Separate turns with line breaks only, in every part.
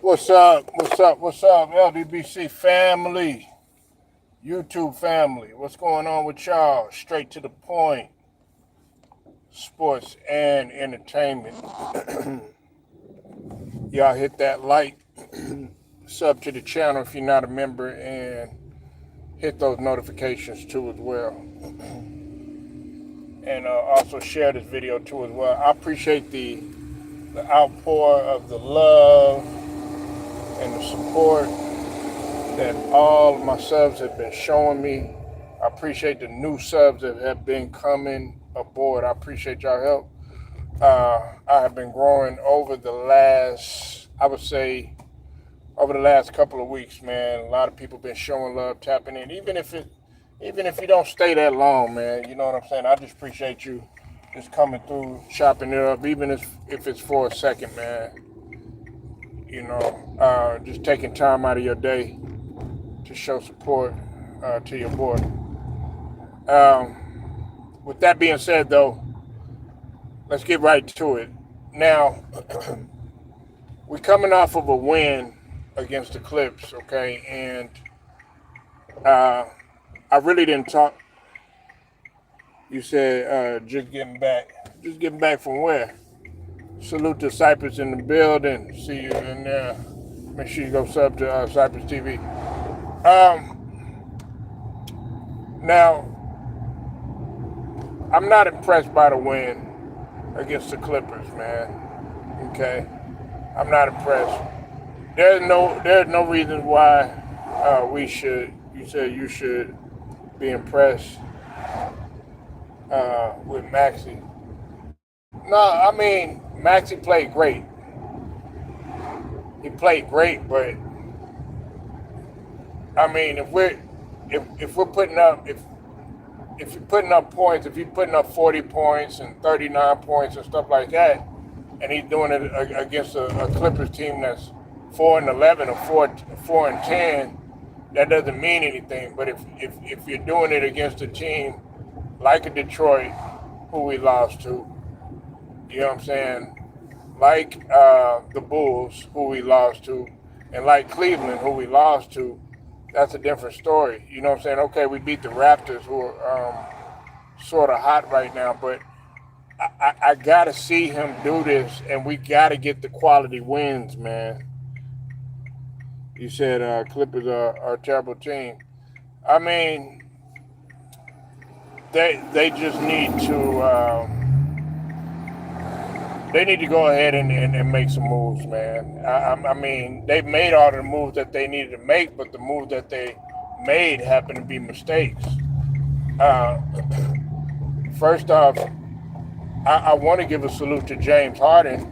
What's up? What's up? What's up, LDBC family, YouTube family? What's going on with y'all? Straight to the point, sports and entertainment. Y'all hit that like, sub to the channel if you're not a member, and hit those notifications too as well. And also share this video too as well. I appreciate the outpour of the love and the support that all of my subs have been showing me. I appreciate the new subs that have been coming aboard. I appreciate y'all help. I have been growing over the last, I would say, over the last couple of weeks, man. A lot of people been showing love, tapping in, even if you don't stay that long, man. You know what I'm saying? I just appreciate you just coming through, chopping it up, even if it's for a second, man. You know, just taking time out of your day to show support to your boy. With that being said, though, let's get right to it. Now, we're coming off of a win against the Clips, okay? And I really didn't talk. You said just getting back. Just getting back from where? Salute to Cypress in the building. See you in there. Make sure you go sub to Cypress TV. Now, I'm not impressed by the win against the Clippers, man. Okay, I'm not impressed. There's no reason why we should. You said you should be impressed with Maxey. No, I mean Maxey played great. He played great, but I mean if we're putting up if you're putting up points, if you're putting up 40 points and 39 points and stuff like that, and he's doing it against a Clippers team that's 4-11 or 4-10, that doesn't mean anything. But if you're doing it against a team like a Detroit, who we lost to, you know what I'm saying, like the Bulls, who we lost to, and like Cleveland, who we lost to, that's a different story. You know what I'm saying? Okay, we beat the Raptors, who are sort of hot right now, but I got to see him do this, and we got to get the quality wins, man. You said Clippers are a terrible team. I mean, they just need to go ahead and make some moves, man. I mean, they've made all the moves that they needed to make, but the moves that they made happen to be mistakes. First off, I want to give a salute to James Harden.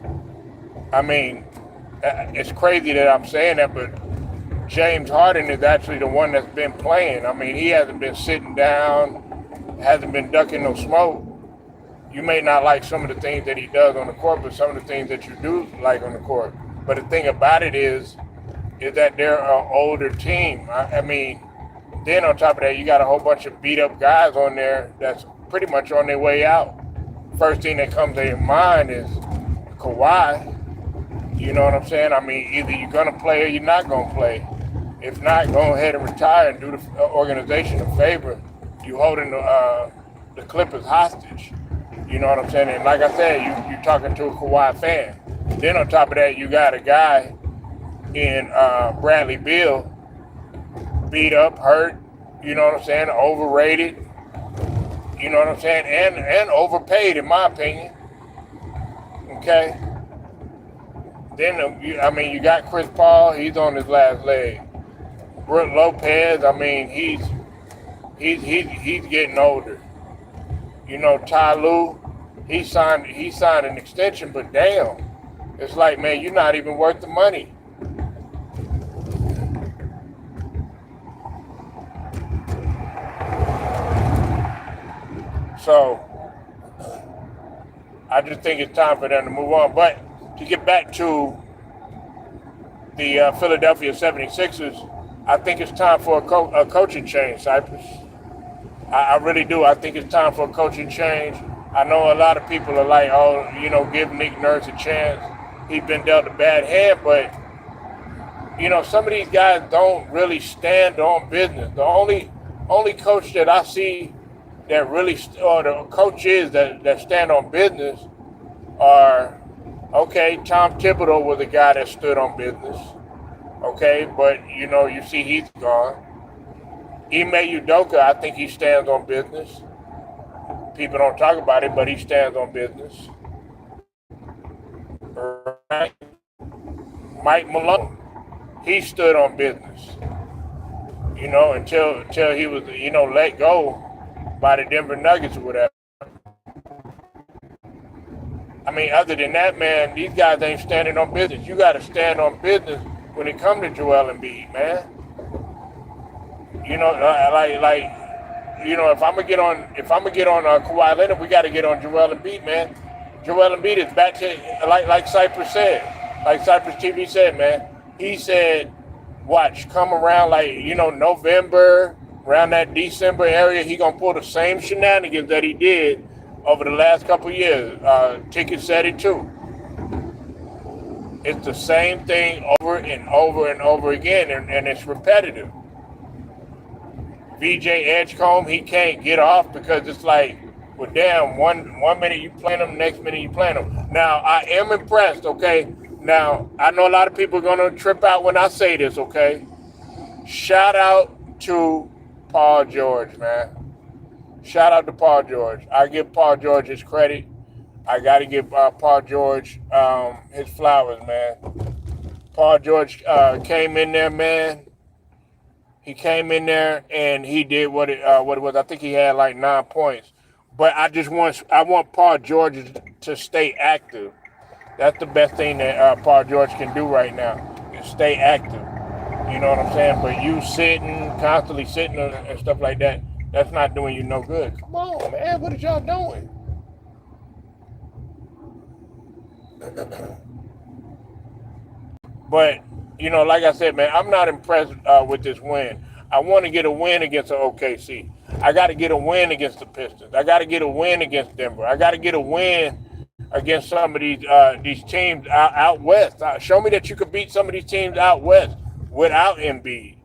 I mean, it's crazy that I'm saying that, but James Harden is actually the one that's been playing. I mean, he hasn't been sitting down, hasn't been ducking no smoke. You may not like some of the things that he does on the court, but some of the things that you do like on the court. But the thing about it is that they're an older team. I mean, then on top of that, you got a whole bunch of beat up guys on there that's pretty much on their way out. First thing that comes to your mind is Kawhi. You know what I'm saying? I mean, either you're going to play or you're not going to play. If not, go ahead and retire and do the organization a favor. You holding the Clippers hostage. You know what I'm saying? And like I said, you're talking to a Kawhi fan. Then on top of that, you got a guy in Bradley Beal, beat up, hurt, you know what I'm saying, overrated, you know what I'm saying, and overpaid, in my opinion. Okay? Then, you got Chris Paul, he's on his last leg. Brook Lopez, I mean, he's getting older. You know, Ty Lue, he signed an extension, but damn, it's like, man, you're not even worth the money. So, I just think it's time for them to move on. But to get back to the Philadelphia 76ers, I think it's time for a coaching change, Cypress. I really do. I think it's time for a coaching change. I know a lot of people are like, oh, give Nick Nurse a chance. He's been dealt a bad hand, but some of these guys don't really stand on business. The only coach that I see that really, or the coaches that stand on business are, okay, Tom Thibodeau was a guy that stood on business. Okay, but you see he's gone. Ime Udoka, I think he stands on business. People don't talk about it, but he stands on business. Right? Mike Malone, he stood on business. Until he was, let go by the Denver Nuggets or whatever. I mean, other than that, man, these guys ain't standing on business. You got to stand on business when it comes to Joel Embiid, man. If I'm gonna get on Kawhi Leonard, we got to get on Joel Embiid, man. Joel Embiid is back to like Cypress said, like Cypress TV said, man. He said, watch, come around November, around that December area, he gonna pull the same shenanigans that he did over the last couple of years. Ticket said it too. It's the same thing over and over and over again, and it's repetitive. VJ Edgecombe, he can't get off because it's like, well, damn, one minute you playing them, next minute you playing them. Now, I am impressed, okay? Now, I know a lot of people are going to trip out when I say this, okay? Shout out to Paul George, man. Shout out to Paul George. I give Paul George his credit. I got to give Paul George his flowers, man. Paul George came in there, man. He came in there and he did what it was. I think he had like 9 points. But I want Paul George to stay active. That's the best thing that Paul George can do right now, is stay active. You know what I'm saying? But you constantly sitting and stuff like that, that's not doing you no good. Come on, man. What are y'all doing? But, like I said, man, I'm not impressed with this win. I want to get a win against the OKC. I got to get a win against the Pistons. I got to get a win against Denver. I got to get a win against some of these teams out west. Show me that you could beat some of these teams out west without Embiid,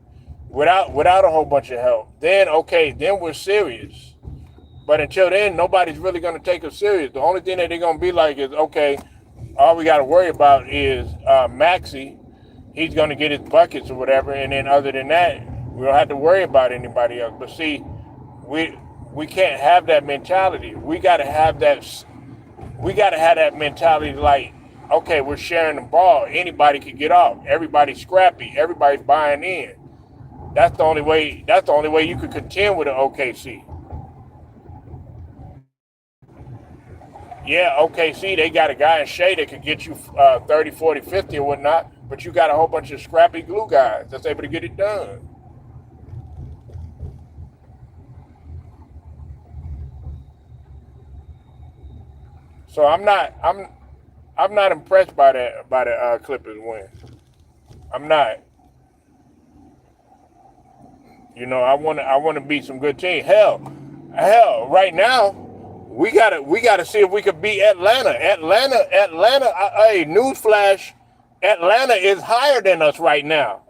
without a whole bunch of help. Then we're serious. But until then, nobody's really going to take us serious. The only thing that they're going to be like is, okay, all we got to worry about is Maxey. He's going to get his buckets or whatever, and then other than that, we don't have to worry about anybody else. But see, we can't have that mentality. We got to have that. We got to have that mentality like, okay, we're sharing the ball. Anybody can get off. Everybody's scrappy. Everybody's buying in. That's the only way. That's the only way you could contend with an OKC. Yeah, OKC, they got a guy in Shea that could get you 30, 40, 50 or whatnot, but you got a whole bunch of scrappy glue guys that's able to get it done. So I'm not impressed by the Clippers win. I'm not. I want to beat some good teams. Hell, right now, we gotta see if we could beat Atlanta. Atlanta. Hey, newsflash, Atlanta is higher than us right now.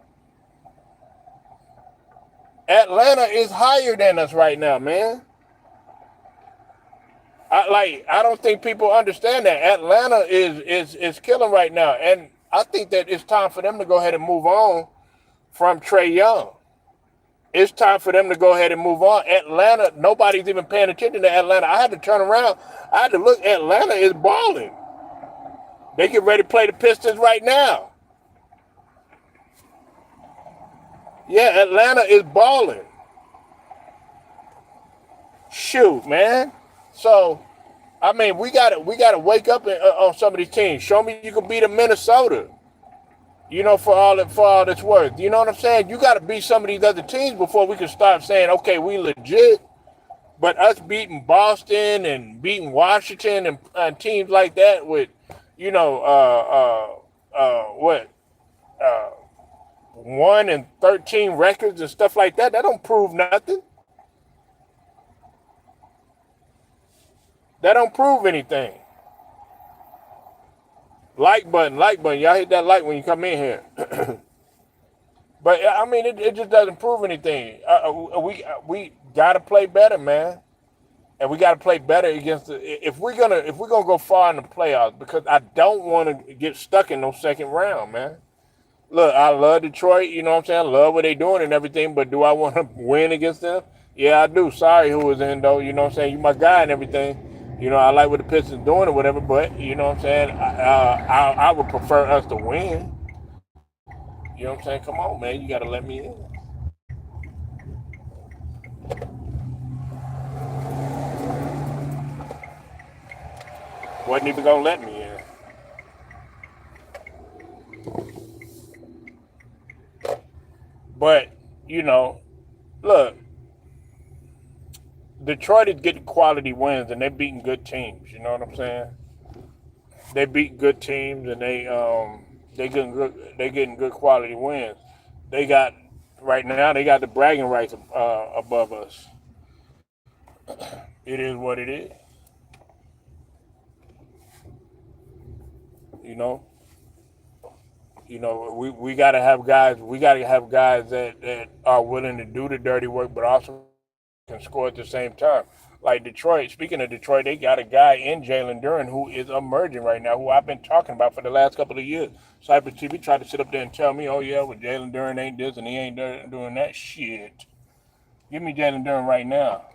Atlanta is higher than us right now, man. I don't think people understand that Atlanta is killing right now, and I think that it's time for them to go ahead and move on from Trae Young. It's time for them to go ahead and move on. Atlanta, nobody's even paying attention to Atlanta. I had to turn around. I had to look. Atlanta is balling. They get ready to play the Pistons right now. Yeah, Atlanta is balling. Shoot, man. So, I mean, we gotta wake up on some of these teams. Show me you can beat a Minnesota. For all that's worth. You know what I'm saying? You got to beat some of these other teams before we can start saying, okay, we legit. But us beating Boston and beating Washington and teams like that with, 1-13 records and stuff like that, that don't prove nothing. That don't prove anything. Like button. Y'all hit that like when you come in here. But I mean, it just doesn't prove anything. We got to play better, man, and we got to play better against the. If we're gonna go far in the playoffs, because I don't want to get stuck in no second round, man. Look, I love Detroit. You know what I'm saying? I love what they doing and everything. But do I want to win against them? Yeah, I do. Sorry, who was in though. You know what I'm saying? You my guy and everything. You know, I like what the Pistons doing or whatever. But you know what I'm saying? I would prefer us to win. You know what I'm saying? Come on, man. You got to let me in. Wasn't even gonna let me in. But you know, look, Detroit is getting quality wins and they're beating good teams. You know what I'm saying? They beat good teams and they getting good quality wins. They got right now they got the bragging rights above us. It is what it is. You know, we gotta have guys. We gotta have guys that are willing to do the dirty work, but also can score at the same time. Like Detroit. Speaking of Detroit, they got a guy in Jalen Duren who is emerging right now, who I've been talking about for the last couple of years. Cyber TV tried to sit up there and tell me, "Oh yeah, well Jalen Duren ain't this and he ain't doing that shit." Give me Jalen Duren right now.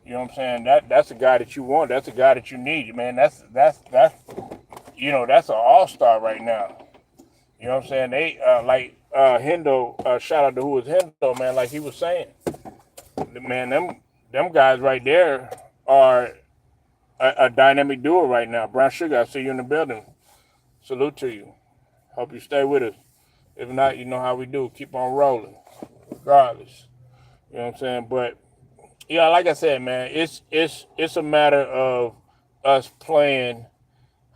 You know what I'm saying? That's a guy that you want. That's a guy that you need, man. That's that's an all star right now. You know what I'm saying? They like Hendo. Shout out to who was Hendo, man. Like he was saying, man, them guys right there are a dynamic duo right now. Brown Sugar, I see you in the building. Salute to you. Hope you stay with us. If not, you know how we do. Keep on rolling, regardless. You know what I'm saying? But yeah, like I said, man, it's a matter of us playing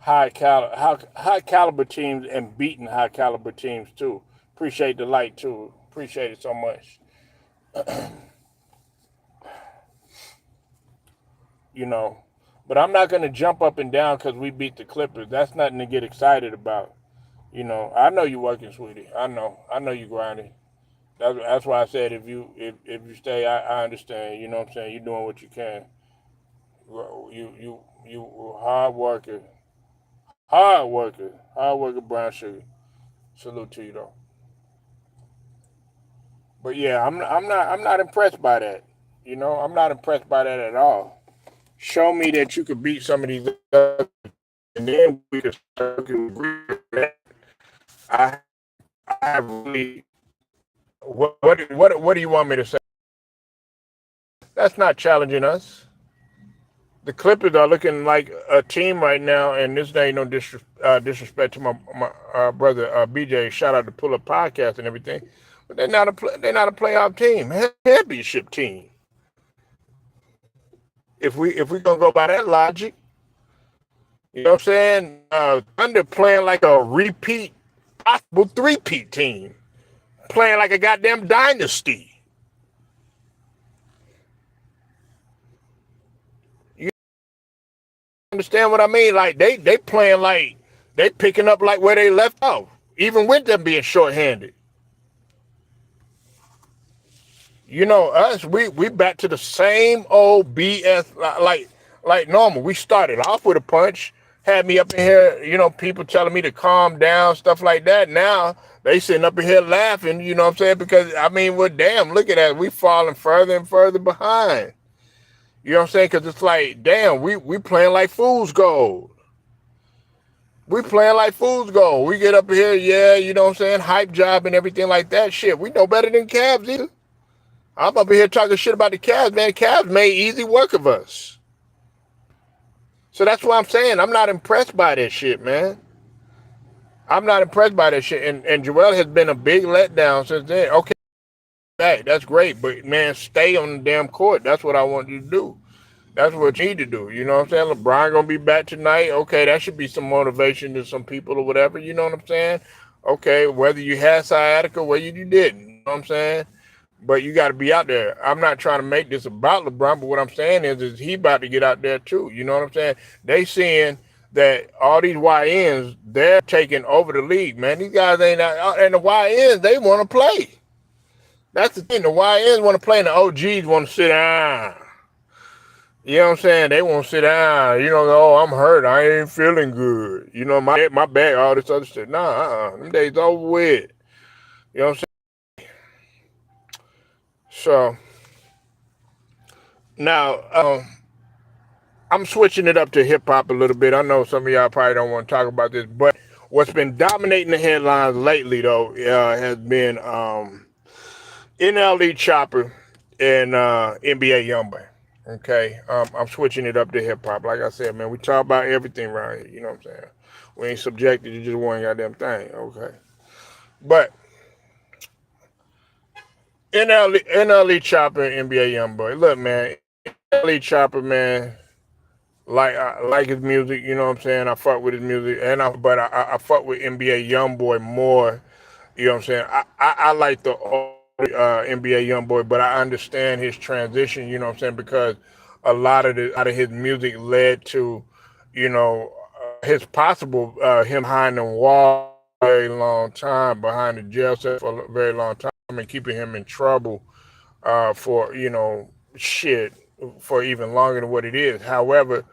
high caliber teams and beating high caliber teams too. Appreciate the light too. Appreciate it so much. You know, but I'm not gonna jump up and down because we beat the Clippers. That's nothing to get excited about. You know, I know you working, sweetie. I know you grinding. That's why I said if you stay, I understand. You know what I'm saying? You're doing what you can. You hard worker, brown sugar. Salute to you though. But yeah, I'm not impressed by that. You know, I'm not impressed by that at all. Show me that you could beat some of these other, and then we could agree with that. I I really what do you want me to say? That's not challenging us. The Clippers are looking like a team right now, and this ain't no disrespect to my brother BJ. Shout out to Pull Up Podcast and everything, but they're not a playoff team, championship team. If we gonna go by that logic, you know what I'm saying? Thunder playing like a repeat, possible three-peat team, playing like a goddamn dynasty. You understand what I mean? Like they playing like they picking up like where they left off, even with them being shorthanded. You know, us, we back to the same old BS like normal. We started off with a punch, had me up in here, people telling me to calm down, stuff like that. Now they sitting up in here laughing, you know what I'm saying? Because I mean, well, damn, look at that. We falling further and further behind. You know what I'm saying? Because it's like, damn, we playing like fool's gold. We playing like fool's gold. We get up here, yeah, you know what I'm saying? Hype job and everything like that. Shit, we know better than Cavs either. I'm up here talking shit about the Cavs, man. Cavs made easy work of us. So that's what I'm saying. I'm not impressed by that shit, man. I'm not impressed by that shit. And Joel has been a big letdown since then. Okay, that's great. But, man, stay on the damn court. That's what I want you to do. That's what you need to do. You know what I'm saying? LeBron going to be back tonight. Okay, that should be some motivation to some people or whatever. You know what I'm saying? Okay, whether you had sciatica, whether you didn't. You know what I'm saying? But you got to be out there. I'm not trying to make this about LeBron, but what I'm saying is he about to get out there too. You know what I'm saying? They seeing that all these YNs, they're taking over the league, man. These guys ain't out, and the YNs, they want to play. That's the thing. The YNs want to play, and the OGs want to sit down. You know what I'm saying? They won't sit down. You know, oh, I'm hurt. I ain't feeling good. You know, my back, all this other shit. Nah, them days over with. You know what I'm saying? So now, I'm switching it up to hip hop a little bit. I know some of y'all probably don't want to talk about this, but what's been dominating the headlines lately, though, has been NLE Chopper and NBA Youngboy. Okay, I'm switching it up to hip hop. Like I said, man, we talk about everything around here. You know what I'm saying? We ain't subjected to just one goddamn thing. Okay, but NLE Chopper and NBA Youngboy. Look, man, NLE Chopper, man. I like his music, you know what I'm saying? I fuck with his music, but I fuck with NBA Youngboy more. You know what I'm saying? I like the NBA Youngboy, but I understand his transition. You know what I'm saying? Because a lot of his music led to, you know, his possible him behind the wall for a very long time, behind the jail cell for a very long time, and keeping him in trouble for shit for even longer than what it is. However,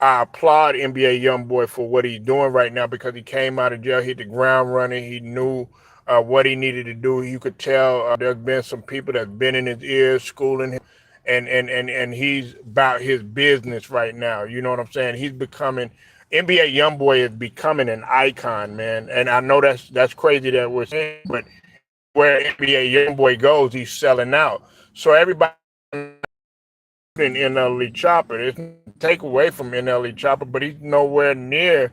I applaud NBA YoungBoy for what he's doing right now because he came out of jail, hit the ground running. He knew what he needed to do. You could tell there's been some people that's been in his ears, schooling him, and he's about his business right now. You know what I'm saying? He's becoming NBA YoungBoy is becoming an icon, man. And I know that's crazy that we're saying, but where NBA YoungBoy goes, he's selling out. So everybody in NLE Chopper. It's no take away from NLE Chopper, but he's nowhere near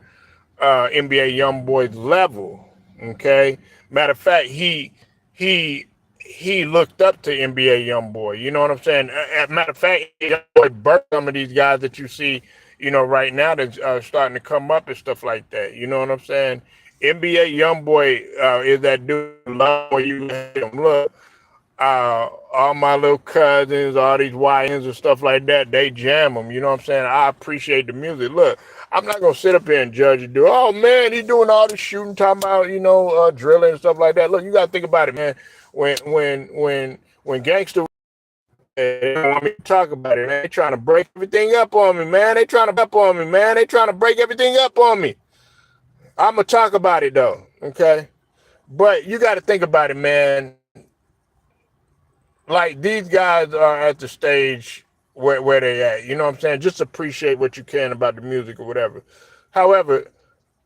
NBA YoungBoy's level. Okay, matter of fact, he he looked up to NBA YoungBoy. You know what I'm saying? Matter of fact, YoungBoy birthed some of these guys that you see, right now that's starting to come up and stuff like that. You know what I'm saying? NBA YoungBoy is that dude love where you hate him. Look, all my little cousins, all these YNs and stuff like that, they jam them. You know what I'm saying? I appreciate the music. Look, I'm not gonna sit up here and judge and do. Oh man, he's doing all the shooting, talking about drilling and stuff like that. Look, you gotta think about it, man. When gangster they don't want me to talk about it, man. They trying to break everything up on me, man. They trying to break everything up on me. I'm gonna talk about it though, okay? But you got to think about it, man. Like these guys are at the stage where they at. You know what I'm saying? Just appreciate what you can about the music or whatever. However,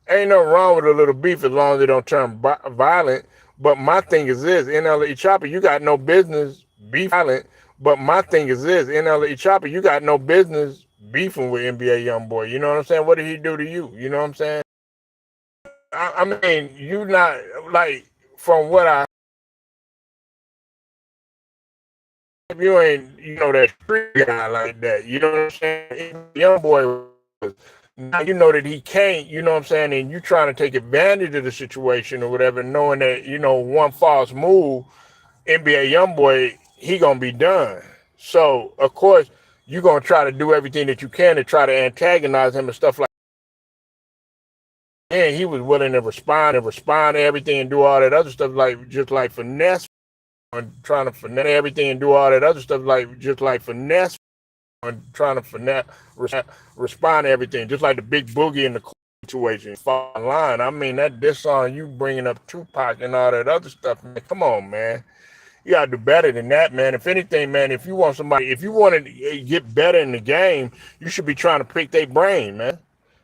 ain't nothing wrong with a little beef as long as it don't turn violent. But my thing is this, NLE Chopper, you got no business beef violent. But my thing is this, NLE Chopper, you got no business beefing with NBA YoungBoy. You know what I'm saying? What did he do to you? You know what I'm saying? I mean, you not like from what I you ain't that street guy like that. You know what I'm saying? Young boy was now you know that he can't, you know what I'm saying, and you trying to take advantage of the situation or whatever, knowing that, one false move, NBA YoungBoy, he gonna be done. So of course you're gonna try to do everything that you can to try to antagonize him and stuff like that. And he was willing to respond to everything and do all that other stuff like just like finesse on trying to finesse everything and do all that other stuff like just like finesse on trying to finesse respond to everything just like the big boogie in the situation fall in line. I mean that this song you bringing up Tupac and all that other stuff, man. Come on, man. You gotta do better than that, man. If anything, man, if you want to get better in the game, you should be trying to pick their brain, man.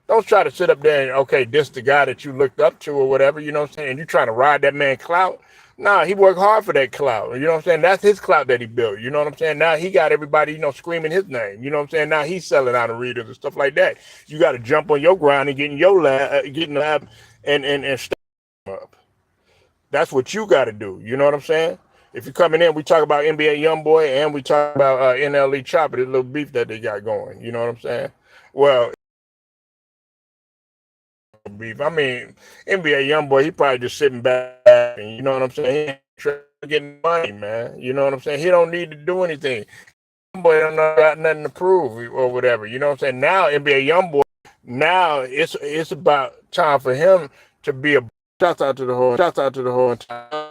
Don't try to sit up there and, okay, this the guy that you looked up to or whatever, you know what I'm saying? And you trying to ride that man clout. Nah, he worked hard for that clout. You know what I'm saying? That's his clout that he built. You know what I'm saying? Now he got everybody, screaming his name. You know what I'm saying? Now he's selling out arenas and stuff like that. You got to jump on your ground and get in your lab, and step up. That's what you got to do. You know what I'm saying? If you're coming in, we talk about NBA YoungBoy and we talk about NLE Chopper, this little beef that they got going. You know what I'm saying? Well, beef. I mean, NBA YoungBoy, he probably just sitting back and you know what I'm saying? He ain't trying to get money, man. You know what I'm saying? He don't need to do anything. YoungBoy don't got nothing to prove or whatever. You know what I'm saying? Now NBA YoungBoy Now it's about time for him to be a. Shouts out to the whole. Shouts out to the whole entire